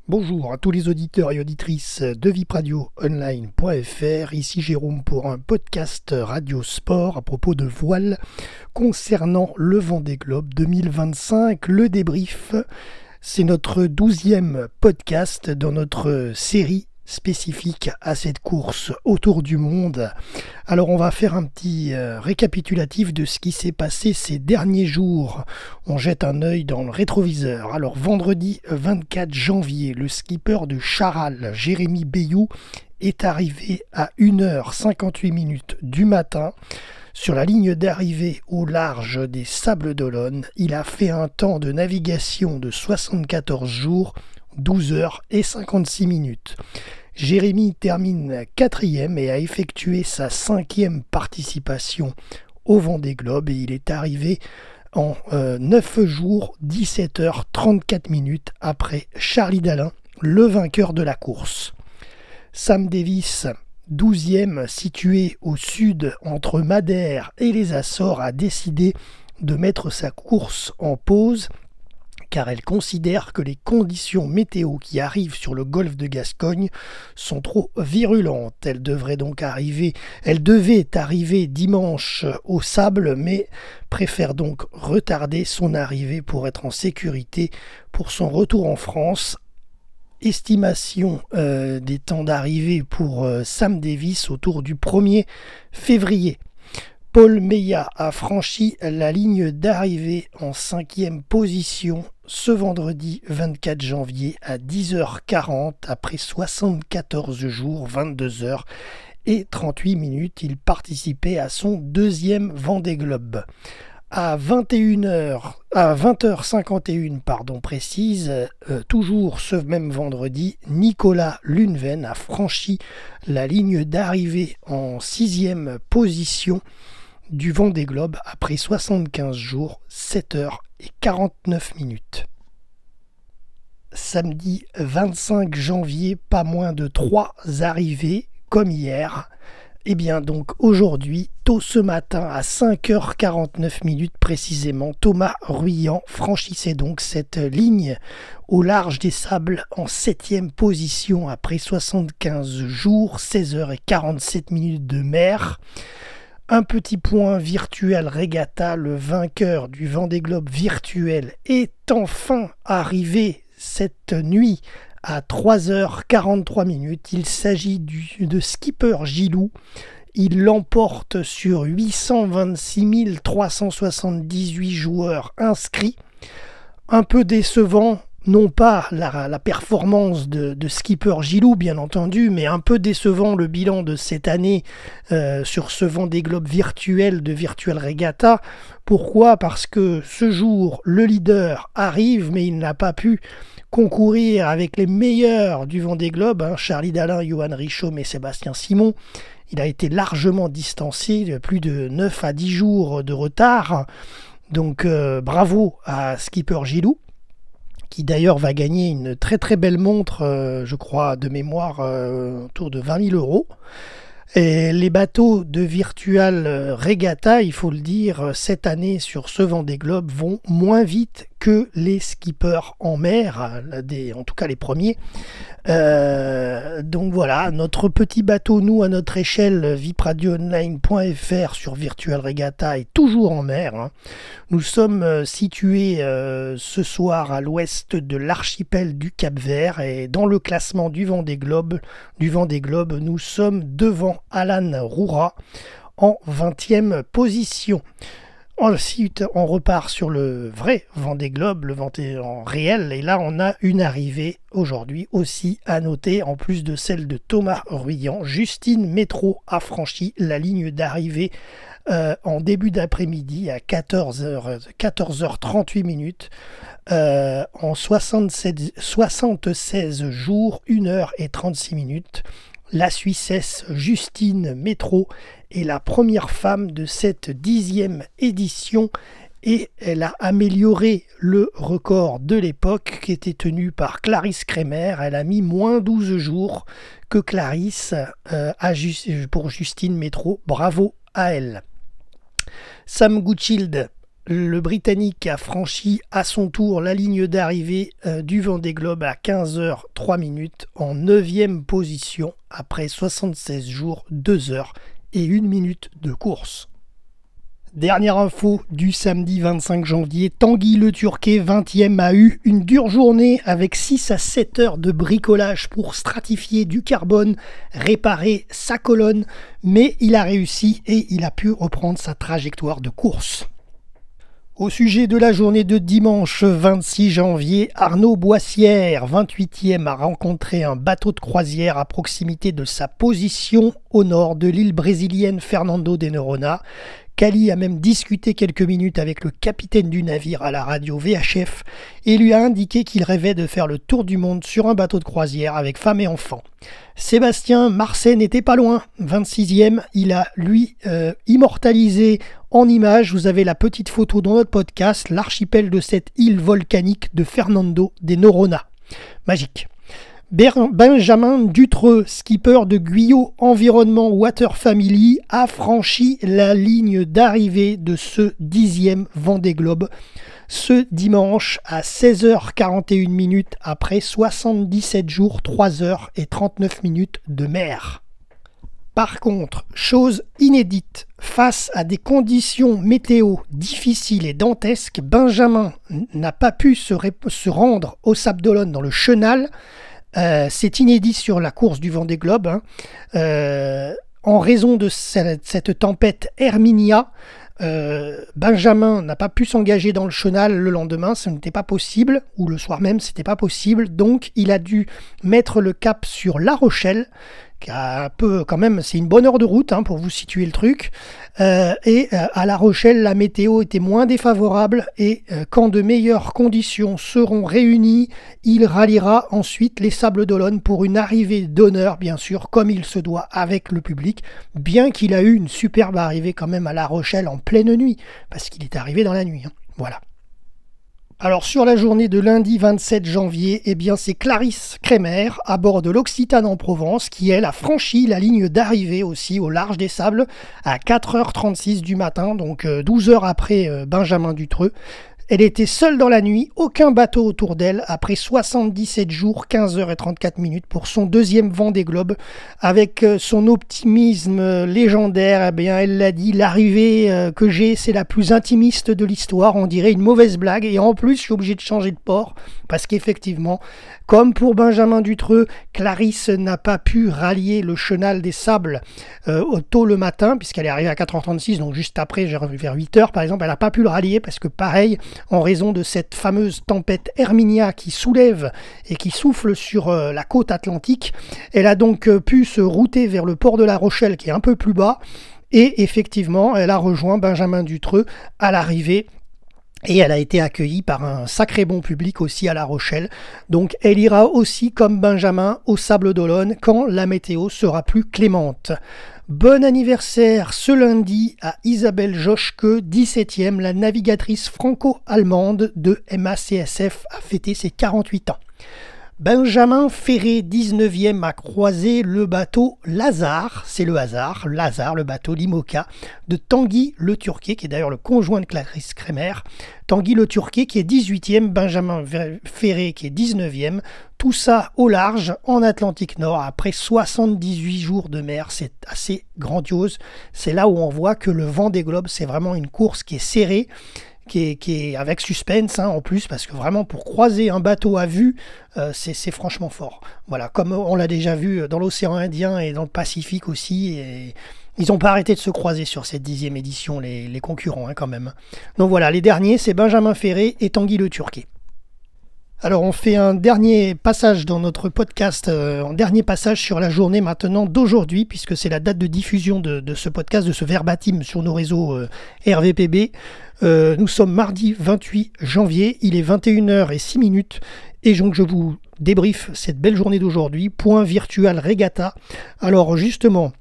Bonjour à tous les auditeurs et auditrices de vipradioonline.fr, ici Jérôme pour un podcast radio sport à propos de voile concernant le Vendée Globe 2025, le débrief. C'est notre 12e podcast dans notre série spécifique à cette course autour du monde. Alors on va faire un petit récapitulatif de ce qui s'est passé ces derniers jours. On jette un œil dans le rétroviseur. Alors vendredi 24 janvier, le skipper de Charal, Jérémy Bayou, est arrivé à 1h58 du matin. Sur la ligne d'arrivée au large des Sables d'Olonne, il a fait un temps de navigation de 74 jours, 12 heures et 56 minutes. Jérémy termine 4e et a effectué sa 5e participation au Vendée Globe et il est arrivé en 9 jours, 17 heures 34 minutes après Charlie Dalin, le vainqueur de la course. Sam Davis, 12e, situé au sud entre Madère et les Açores, a décidé de mettre sa course en pause car elle considère que les conditions météo qui arrivent sur le golfe de Gascogne sont trop virulentes. Elle devait arriver dimanche au Sable, mais préfère donc retarder son arrivée pour être en sécurité pour son retour en France. Estimation des temps d'arrivée pour Sam Davis autour du 1er février. Paul Meillat a franchi la ligne d'arrivée en 5e position ce vendredi 24 janvier à 10h40 après 74 jours, 22 heures et 38 minutes. Il participait à son 2e Vendée Globe. À 20h51 précise, toujours ce même vendredi, Nicolas Lunven a franchi la ligne d'arrivée en 6e position du Vendée Globe après 75 jours, 7 heures et 49 minutes. Samedi 25 janvier, pas moins de 3 arrivées comme hier. Et bien donc aujourd'hui, tôt ce matin à 5h49 précisément, Thomas Ruyant franchissait donc cette ligne au large des Sables en 7e position après 75 jours, 16 heures et 47 minutes de mer. Un petit point virtuel Regatta, le vainqueur du Vendée Globe virtuel est enfin arrivé cette nuit à 3h43. Il s'agit de Skipper Gilou. Il l'emporte sur 826 378 joueurs inscrits. Un peu décevant, non pas la performance de Skipper Gilou, bien entendu, mais un peu décevant le bilan de cette année sur ce Vendée Globe virtuel de Virtual Regatta. Pourquoi ? Parce que ce jour, le leader arrive, mais il n'a pas pu concourir avec les meilleurs du Vendée Globe, Charlie Dalin, Johan Richomme et Sébastien Simon. Il a été largement distancé, de plus de 9 à 10 jours de retard. Donc bravo à Skipper Gilou, qui d'ailleurs va gagner une très très belle montre, je crois de mémoire, autour de 20 000 euros. Et les bateaux de Virtual Regatta, il faut le dire, cette année sur ce Vendée Globe vont moins vite que les skippers en mer, en tout cas les premiers. Donc voilà, notre petit bateau, nous à notre échelle, vipradioonline.fr sur Virtual Regatta est toujours en mer. Nous sommes situés ce soir à l'ouest de l'archipel du Cap-Vert et dans le classement du Vendée Globe, nous sommes devant Alan Roura en 20e position. Ensuite, on repart sur le vrai Vendée Globe, le Vendée en réel, et là on a une arrivée aujourd'hui aussi à noter, en plus de celle de Thomas Ruyant. Justine Métro a franchi la ligne d'arrivée en début d'après-midi à 14h38 en 76 jours, 1 heure et 36 minutes. La Suissesse Justine Métro est la première femme de cette 10e édition et elle a amélioré le record de l'époque qui était tenu par Clarisse Kremer. Elle a mis moins 12 jours que Clarisse pour Justine Métro. Bravo à elle. Sam Goodschild le Britannique a franchi à son tour la ligne d'arrivée du Vendée Globe à 15h03 en 9e position après 76 jours, 2 heures et 1 minute de course. Dernière info du samedi 25 janvier, Tanguy Le Turquet, 20e, a eu une dure journée avec 6 à 7 heures de bricolage pour stratifier du carbone, réparer sa colonne, mais il a réussi et il a pu reprendre sa trajectoire de course. Au sujet de la journée de dimanche 26 janvier, Arnaud Boissière, 28e, a rencontré un bateau de croisière à proximité de sa position au nord de l'île brésilienne Fernando de Noronha. Cali a même discuté quelques minutes avec le capitaine du navire à la radio VHF et lui a indiqué qu'il rêvait de faire le tour du monde sur un bateau de croisière avec femme et enfants. Sébastien Marseille n'était pas loin, 26e, il a lui immortalisé en images, vous avez la petite photo dans notre podcast, l'archipel de cette île volcanique de Fernando de Noronha. Magique. Benjamin Dutreux, skipper de Guyot Environnement Water Family, a franchi la ligne d'arrivée de ce 10e Vendée Globe ce dimanche à 16h41 après 77 jours, 3 heures et 39 minutes de mer. Par contre, chose inédite, face à des conditions météo difficiles et dantesques, Benjamin n'a pas pu se rendre au Sable d'Olonne dans le chenal. C'est inédit sur la course du Vendée Globe, en raison de cette tempête Herminia. Benjamin n'a pas pu s'engager dans le chenal le lendemain, ce n'était pas possible, ou le soir même, c'était pas possible, donc il a dû mettre le cap sur La Rochelle, qui a un peu, quand même, c'est une bonne heure de route pour vous situer le truc, et à La Rochelle, la météo était moins défavorable, et quand de meilleures conditions seront réunies, il ralliera ensuite les Sables d'Olonne pour une arrivée d'honneur, bien sûr, comme il se doit avec le public, bien qu'il a eu une superbe arrivée quand même à La Rochelle en pleine nuit, parce qu'il est arrivé dans la nuit, voilà. Alors sur la journée de lundi 27 janvier, c'est Clarisse Kremer à bord de l'Occitane en Provence qui, elle, a franchi la ligne d'arrivée aussi au large des Sables à 4h36 du matin, donc 12 heures après Benjamin Dutreux. Elle était seule dans la nuit, aucun bateau autour d'elle, après 77 jours, 15 heures et 34 minutes pour son deuxième Vendée Globe. Avec son optimisme légendaire, elle l'a dit, l'arrivée que j'ai, c'est la plus intimiste de l'histoire, on dirait une mauvaise blague, et en plus je suis obligé de changer de port, parce qu'effectivement, comme pour Benjamin Dutreux, Clarisse n'a pas pu rallier le chenal des Sables tôt le matin, puisqu'elle est arrivée à 4h36, donc juste après, vers 8h par exemple, elle n'a pas pu le rallier, parce que pareil, en raison de cette fameuse tempête Herminia qui soulève et qui souffle sur la côte atlantique, elle a donc pu se router vers le port de La Rochelle, qui est un peu plus bas, et effectivement, elle a rejoint Benjamin Dutreux à l'arrivée. Et elle a été accueillie par un sacré bon public aussi à La Rochelle. Donc elle ira aussi comme Benjamin au Sable d'Olonne quand la météo sera plus clémente. Bon anniversaire ce lundi à Isabelle Joschke, 17e, la navigatrice franco-allemande de MACSF a fêté ses 48 ans. Benjamin Ferré, 19e, a croisé le bateau Lazare, c'est le hasard, Lazare, le bateau Limoca, de Tanguy Le Turquet, qui est d'ailleurs le conjoint de Clarisse Kremer. Tanguy Le Turquet qui est 18e, Benjamin Ferré qui est 19e, tout ça au large, en Atlantique Nord, après 78 jours de mer, c'est assez grandiose. C'est là où on voit que le Vendée Globe, c'est vraiment une course qui est serrée, qui est avec suspense en plus, parce que vraiment pour croiser un bateau à vue, c'est franchement fort. Voilà, comme on l'a déjà vu dans l'océan Indien et dans le Pacifique aussi, et ils n'ont pas arrêté de se croiser sur cette 10e édition, les concurrents quand même. Donc voilà, les derniers, c'est Benjamin Ferré et Tanguy Le Turquet. Alors on fait un dernier passage dans notre podcast, un dernier passage sur la journée maintenant d'aujourd'hui, puisque c'est la date de diffusion de ce podcast, de ce verbatim sur nos réseaux RVPB. Nous sommes mardi 28 janvier, il est 21h06, et donc je vous débriefe cette belle journée d'aujourd'hui, point virtual regatta. Alors justement,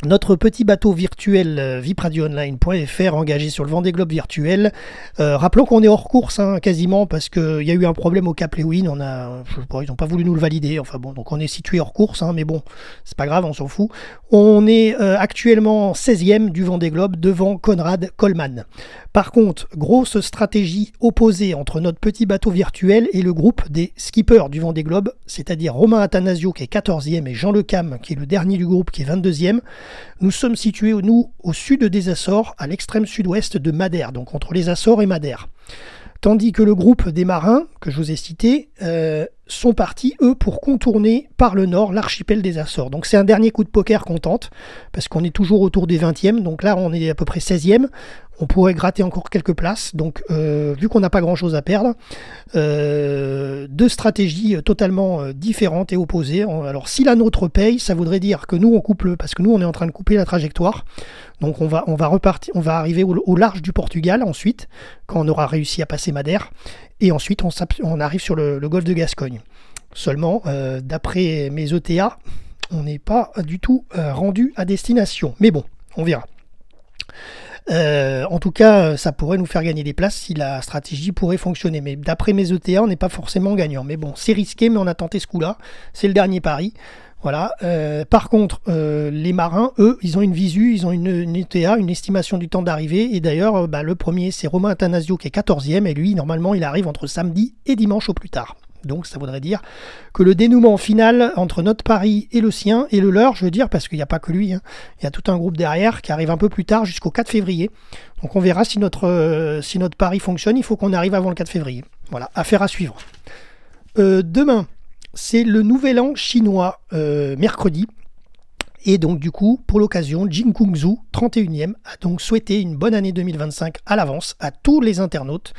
Notre petit bateau virtuel vipradioonline.fr engagé sur le Vendée Globe virtuel. Rappelons qu'on est hors course quasiment parce qu'il y a eu un problème au Cap Lewin. Ils n'ont pas voulu nous le valider. Enfin bon, donc on est situé hors course, mais bon, c'est pas grave, on s'en fout. On est actuellement 16e du Vendée Globe devant Konrad Coleman. Par contre, grosse stratégie opposée entre notre petit bateau virtuel et le groupe des skippers du Vendée Globe, c'est-à-dire Romain Athanasio qui est 14e et Jean Le Cam qui est le dernier du groupe qui est 22e. Nous sommes situés, nous, au sud des Açores, à l'extrême sud-ouest de Madère, donc entre les Açores et Madère. Tandis que le groupe des marins, que je vous ai cité, sont partis, eux, pour contourner par le nord l'archipel des Açores. Donc c'est un dernier coup de poker qu'on tente, parce qu'on est toujours autour des 20e, donc là on est à peu près 16e. On pourrait gratter encore quelques places, donc vu qu'on n'a pas grand-chose à perdre, deux stratégies totalement différentes et opposées. Alors si la nôtre paye, ça voudrait dire que nous on coupe parce que nous on est en train de couper la trajectoire. Donc on va repartir, on va arriver au large du Portugal ensuite, quand on aura réussi à passer Madère, et ensuite on arrive sur le golfe de Gascogne. Seulement, d'après mes ETA, on n'est pas du tout rendu à destination. Mais bon, on verra. En tout cas, ça pourrait nous faire gagner des places si la stratégie pourrait fonctionner. Mais d'après mes ETA, on n'est pas forcément gagnant. Mais bon, c'est risqué, mais on a tenté ce coup-là. C'est le dernier pari. Voilà. Par contre, les marins, eux, ils ont une visu, ils ont une ETA, une estimation du temps d'arrivée. Et d'ailleurs, le premier, c'est Romain Athanasio qui est 14e. Et lui, normalement, il arrive entre samedi et dimanche au plus tard. Donc ça voudrait dire que le dénouement final entre notre pari et le sien, et le leur, je veux dire, parce qu'il n'y a pas que lui, il y a tout un groupe derrière qui arrive un peu plus tard, jusqu'au 4 février. Donc on verra si notre pari fonctionne, il faut qu'on arrive avant le 4 février. Voilà, affaire à suivre. Demain, c'est le nouvel an chinois, mercredi. Et donc du coup, pour l'occasion, Jin Kung Zhu, 31e, a donc souhaité une bonne année 2025 à l'avance à tous les internautes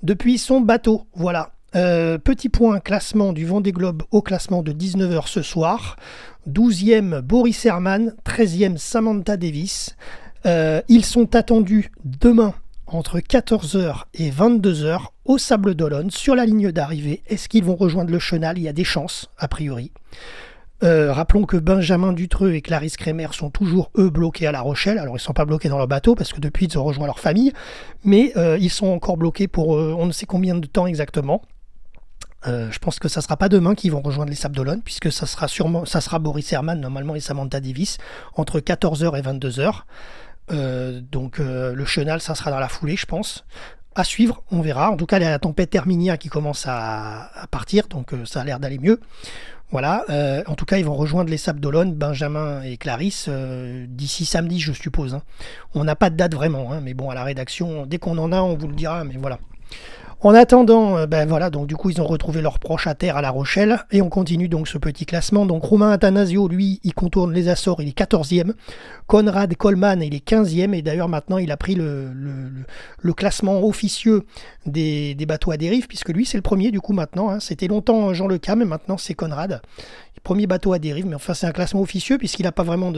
depuis son bateau. Voilà. Petit point classement du Vendée Globe au classement de 19h ce soir. 12e Boris Herman, 13e Samantha Davis. Ils sont attendus demain entre 14h et 22h au Sable d'Olonne sur la ligne d'arrivée. Est-ce qu'ils vont rejoindre le Chenal? Il y a des chances, a priori. Rappelons que Benjamin Dutreux et Clarisse Kremer sont toujours, eux, bloqués à La Rochelle. Alors, ils ne sont pas bloqués dans leur bateau parce que depuis, ils ont rejoint leur famille. Mais ils sont encore bloqués pour on ne sait combien de temps exactement. Je pense que ça ne sera pas demain qu'ils vont rejoindre les Sables d'Olonne, puisque ça sera Boris Herman, normalement, et Samantha Davis, entre 14h et 22h. Donc le Chenal, ça sera dans la foulée, je pense. À suivre, on verra. En tout cas, il y a la tempête Herminia qui commence à partir, donc ça a l'air d'aller mieux. Voilà. En tout cas, ils vont rejoindre les Sables d'Olonne, Benjamin et Clarisse, d'ici samedi, je suppose. On n'a pas de date vraiment, mais bon, à la rédaction, dès qu'on en a, on vous le dira, mais voilà. En attendant, voilà, donc du coup ils ont retrouvé leurs proches à terre à La Rochelle et on continue donc ce petit classement. Donc Romain Athanasio, lui, il contourne les Açores, il est 14e. Konrad Coleman, il est 15e et d'ailleurs maintenant il a pris le classement officieux des bateaux à dérive puisque lui c'est le premier du coup maintenant. C'était longtemps Jean Le Cam et maintenant c'est Konrad. Premier bateau à dérive, mais enfin c'est un classement officieux puisqu'il n'a pas vraiment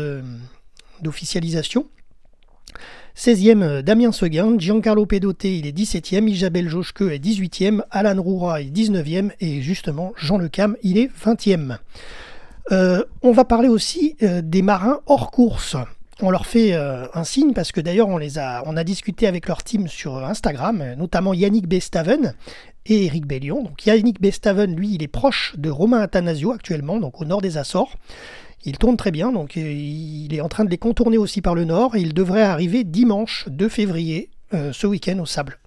d'officialisation. 16e, Damien Seguin, Giancarlo Pedoté, il est 17e, Isabelle Joschke est 18e, Alan Roura est 19e et justement Jean Le Cam, il est 20e. On va parler aussi des marins hors course. On leur fait un signe parce que d'ailleurs on a discuté avec leur team sur Instagram, notamment Yannick Bestaven et Eric Bellion. Donc Yannick Bestaven, lui, il est proche de Romain Athanasio actuellement, donc au nord des Açores. Il tourne très bien, donc il est en train de les contourner aussi par le nord et il devrait arriver dimanche 2 février, ce week-end au Sable.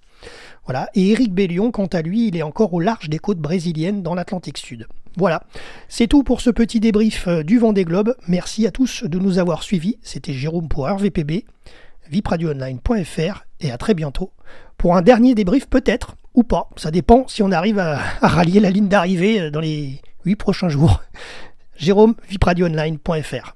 Voilà. Et Eric Bellion, quant à lui, il est encore au large des côtes brésiliennes dans l'Atlantique Sud. Voilà, c'est tout pour ce petit débrief du Vendée Globe. Merci à tous de nous avoir suivis. C'était Jérôme pour RVPB, vipradioonline.fr et à très bientôt pour un dernier débrief peut-être ou pas. Ça dépend si on arrive à rallier la ligne d'arrivée dans les 8 prochains jours. Jérôme, vipradioonline.fr.